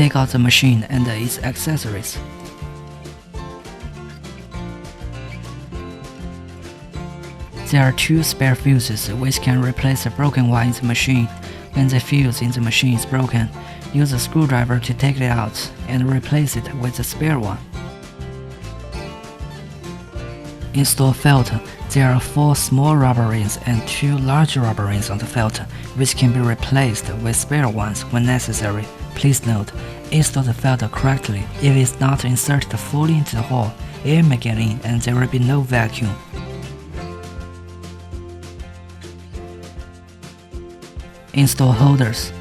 Take out the machine and its accessories. There are 2 spare fuses which can replace the broken one in the machine. When the fuse in the machine is broken, use a screwdriver to take it out and replace it with the spare one. Install filter. There are 4 small rubber rings and 2 large rubber rings on the filter, which can be replaced with spare ones when necessary. Please note, install the filter correctly. If it is not inserted fully into the hole, air may get in and there will be no vacuum. Install holders.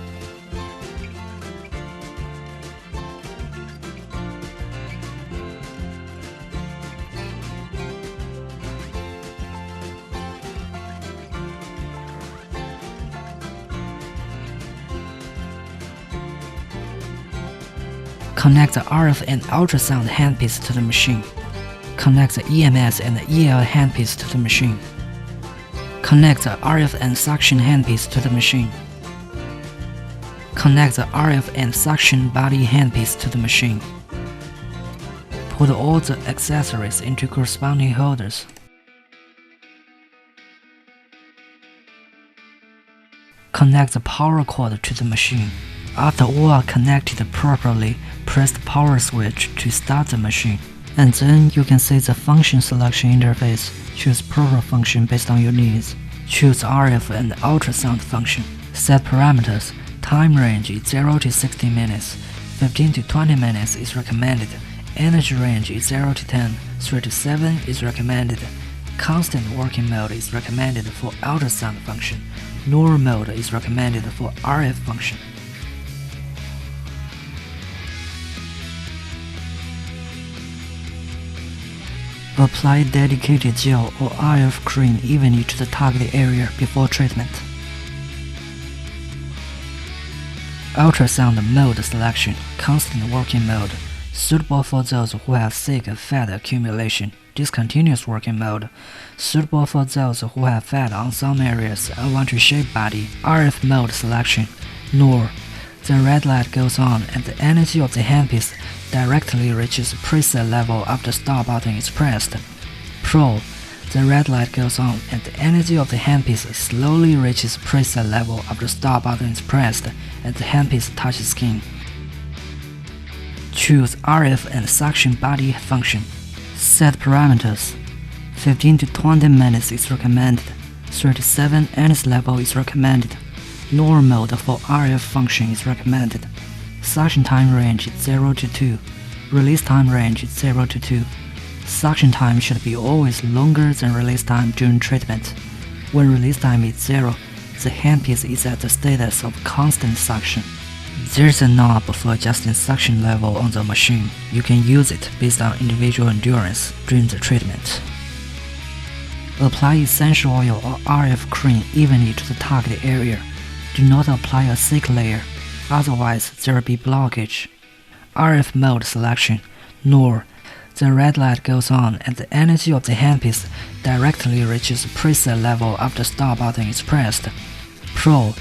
Connect the RF and ultrasound handpiece to the machine. Connect the EMS and the EL handpiece to the machine. Connect the RF and suction handpiece to the machine. Connect the RF and suction body handpiece to the machine. Put all the accessories into corresponding holders. Connect the power cord to the machine. After all are connected properly, press the power switch to start the machine. And then you can see the function selection interface. Choose proper function based on your needs. Choose RF and ultrasound function. Set parameters. Time range is 0 to 60 minutes. 15 to 20 minutes is recommended. Energy range is 0 to 10. 3 to 7 is recommended. Constant working mode is recommended for ultrasound function. Normal mode is recommended for RF function. Apply dedicated gel or RF cream evenly to the target area before treatment. Ultrasound mode selection, constant working mode, suitable for those who have thick fat accumulation. Discontinuous working mode, suitable for those who have fat on some areas and want to shape body. RF mode selection, NOR. The red light goes on and the energy of the handpiece directly reaches preset level after stop button is pressed. Pro. The red light goes on and the energy of the handpiece slowly reaches preset level after stop button is pressed and the handpiece touches skin. Choose RF and suction body function. Set parameters. 15 to 20 minutes is recommended. 37 energy level is recommended. Normal mode for RF function is recommended. Suction time range is 0 to 2. Release time range is 0 to 2. Suction time should be always longer than release time during treatment. When release time is 0, the handpiece is at the status of constant suction. There's a knob for adjusting suction level on the machine. You can use it based on individual endurance during the treatment. Apply essential oil or RF cream evenly to the target area. Do not apply a thick layer, otherwise there will be blockage. RF mode selection, NOR. The red light goes on and the energy of the handpiece directly reaches preset level after stop button is pressed. Pro.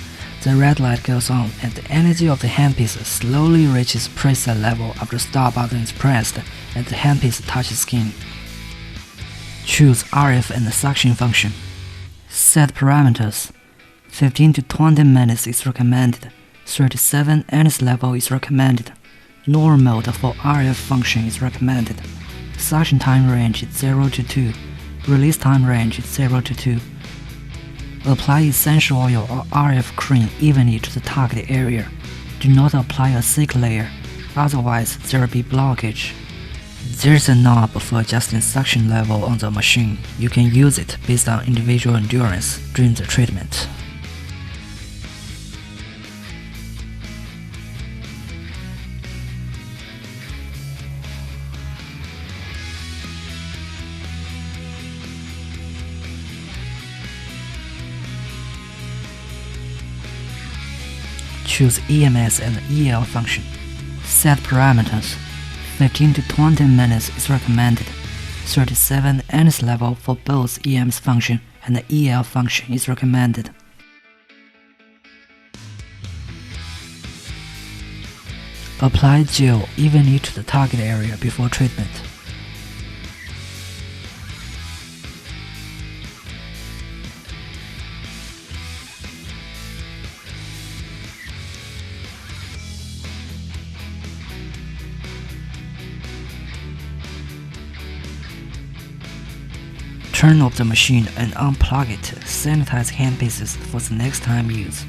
The red light goes on and the energy of the handpiece slowly reaches preset level after stop button is pressed and the handpiece touches skin. Choose RF and suction function. Set parameters. 15 to 20 minutes is recommended. 37 energy level is recommended. Normal mode for RF function is recommended. Suction time range is 0 to 2. Release time range is 0 to 2. Apply essential oil or RF cream evenly to the target area. Do not apply a thick layer, otherwise there will be blockage. There's a knob for adjusting suction level on the machine. You can use it based on individual endurance during the treatment. Choose EMS and EL function. Set parameters. 15 to 20 minutes is recommended. 37 energy level for both EMS function and the EL function is recommended. Apply gel evenly to the target area before treatment. Turn off the machine and unplug it. Sanitize handpieces for the next time use.